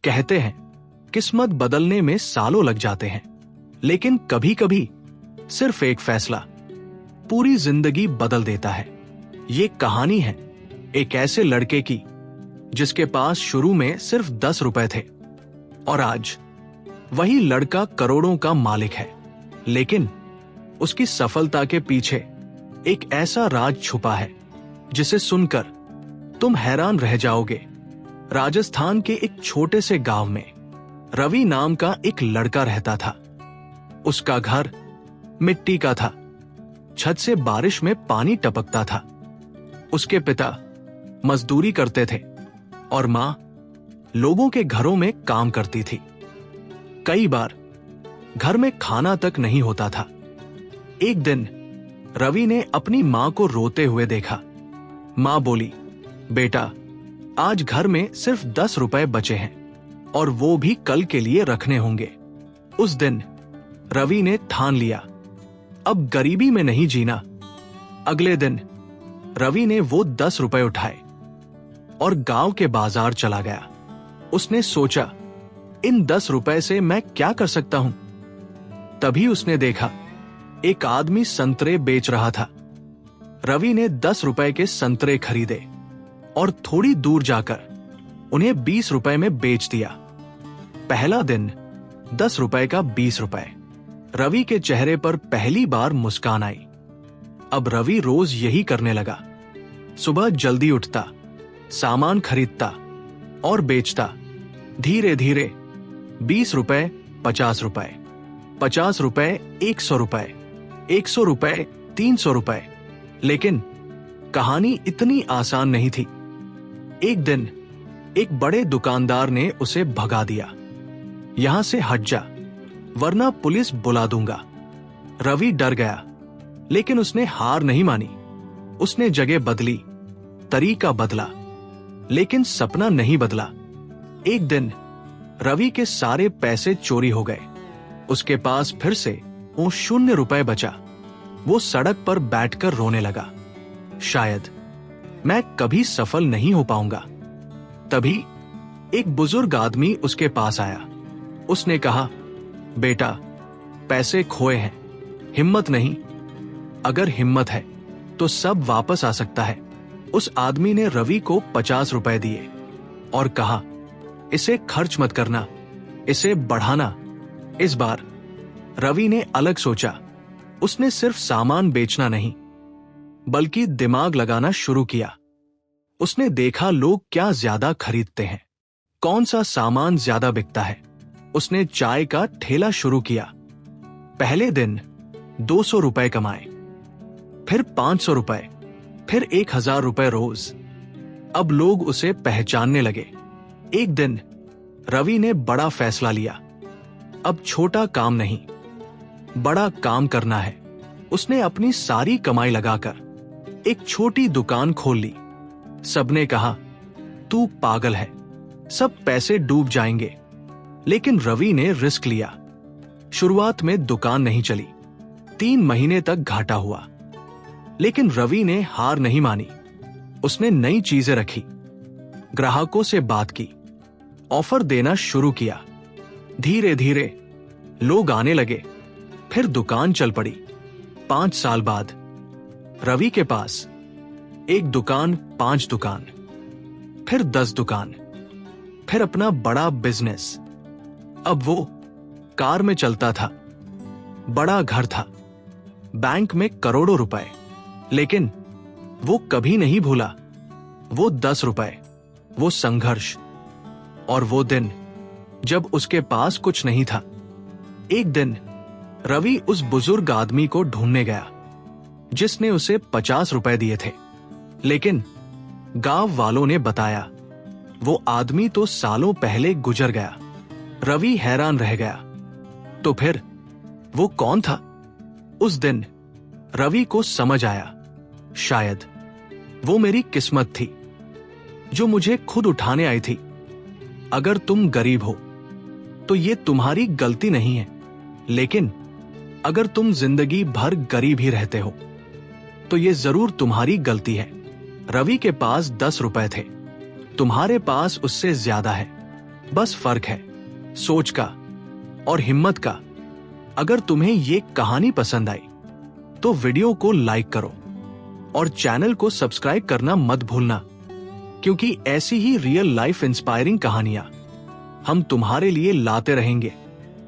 कहते हैं किस्मत बदलने में सालों लग जाते हैं, लेकिन कभी कभी सिर्फ एक फैसला पूरी जिंदगी बदल देता है। ये कहानी है एक ऐसे लड़के की जिसके पास शुरू में सिर्फ 10 रुपए थे और आज वही लड़का करोड़ों का मालिक है। लेकिन उसकी सफलता के पीछे एक ऐसा राज छुपा है जिसे सुनकर तुम हैरान रह जाओगे। राजस्थान के एक छोटे से गांव में रवि नाम का एक लड़का रहता था। उसका घर मिट्टी का था, छत से बारिश में पानी टपकता था। उसके पिता मजदूरी करते थे और मां लोगों के घरों में काम करती थी। कई बार घर में खाना तक नहीं होता था। एक दिन रवि ने अपनी मां को रोते हुए देखा। मां बोली, बेटा, आज घर में सिर्फ 10 रुपए बचे हैं और वो भी कल के लिए रखने होंगे। उस दिन रवि ने ठान लिया, अब गरीबी में नहीं जीना। अगले दिन रवि ने वो 10 रुपए उठाए और गांव के बाजार चला गया। उसने सोचा, इन 10 रुपए से मैं क्या कर सकता हूं। तभी उसने देखा एक आदमी संतरे बेच रहा था। रवि ने 10 रुपए के संतरे खरीदे और थोड़ी दूर जाकर उन्हें 20 रुपए में बेच दिया। पहला दिन 10 रुपए का 20 रुपए। रवि के चेहरे पर पहली बार मुस्कान आई। अब रवि रोज यही करने लगा। सुबह जल्दी उठता, सामान खरीदता और बेचता। धीरे धीरे 20 रुपए 50 रुपए, 50 रुपए 100 रुपए, 100 रुपए 300 रुपए। लेकिन कहानी इतनी आसान नहीं थी। एक दिन एक बड़े दुकानदार ने उसे भगा दिया। यहां से हट जा, वरना पुलिस बुला दूंगा। रवि डर गया, लेकिन उसने हार नहीं मानी। उसने जगह बदली, तरीका बदला, लेकिन सपना नहीं बदला। एक दिन रवि के सारे पैसे चोरी हो गए। उसके पास फिर से वो 0 रुपए बचा। वो सड़क पर बैठकर रोने लगा, शायद मैं कभी सफल नहीं हो पाऊंगा। तभी एक बुजुर्ग आदमी उसके पास आया। उसने कहा, बेटा, पैसे खोए हैं, हिम्मत नहीं। अगर हिम्मत है तो सब वापस आ सकता है। उस आदमी ने रवि को 50 रुपए दिए और कहा, इसे खर्च मत करना, इसे बढ़ाना। इस बार रवि ने अलग सोचा। उसने सिर्फ सामान बेचना नहीं, बल्कि दिमाग लगाना शुरू किया। उसने देखा लोग क्या ज्यादा खरीदते हैं, कौन सा सामान ज्यादा बिकता है। उसने चाय का ठेला शुरू किया। पहले दिन 200 रुपए कमाए, फिर 500 रुपए, फिर 1000 रुपए रोज। अब लोग उसे पहचानने लगे। एक दिन रवि ने बड़ा फैसला लिया, अब छोटा काम नहीं, बड़ा काम करना है। उसने अपनी सारी कमाई लगाकर एक छोटी दुकान खोल ली। सबने कहा, तू पागल है, सब पैसे डूब जाएंगे। लेकिन रवि ने रिस्क लिया। शुरुआत में दुकान नहीं चली, 3 महीने तक घाटा हुआ। लेकिन रवि ने हार नहीं मानी। उसने नई चीजें रखी, ग्राहकों से बात की, ऑफर देना शुरू किया। धीरे धीरे लोग आने लगे, फिर दुकान चल पड़ी। 5 साल बाद रवि के पास 1 दुकान, 5 दुकान, फिर 10 दुकान, फिर अपना बड़ा बिजनेस। अब वो कार में चलता था, बड़ा घर था, बैंक में करोड़ों रुपए। लेकिन वो कभी नहीं भूला वो 10 रुपए, वो संघर्ष और वो दिन जब उसके पास कुछ नहीं था। एक दिन रवि उस बुजुर्ग आदमी को ढूंढने गया जिसने उसे 50 रुपए दिए थे। लेकिन गांव वालों ने बताया वो आदमी तो सालों पहले गुजर गया। रवि हैरान रह गया, तो फिर वो कौन था? उस दिन रवि को समझ आया, शायद वो मेरी किस्मत थी जो मुझे खुद उठाने आई थी। अगर तुम गरीब हो तो ये तुम्हारी गलती नहीं है, लेकिन अगर तुम जिंदगी भर गरीब ही रहते हो तो ये जरूर तुम्हारी गलती है। रवि के पास 10 रुपए थे, तुम्हारे पास उससे ज्यादा है। बस फर्क है सोच का और हिम्मत का। अगर तुम्हें ये कहानी पसंद आई तो वीडियो को लाइक करो और चैनल को सब्सक्राइब करना मत भूलना, क्योंकि ऐसी ही रियल लाइफ इंस्पायरिंग कहानियां हम तुम्हारे लिए लाते रहेंगे।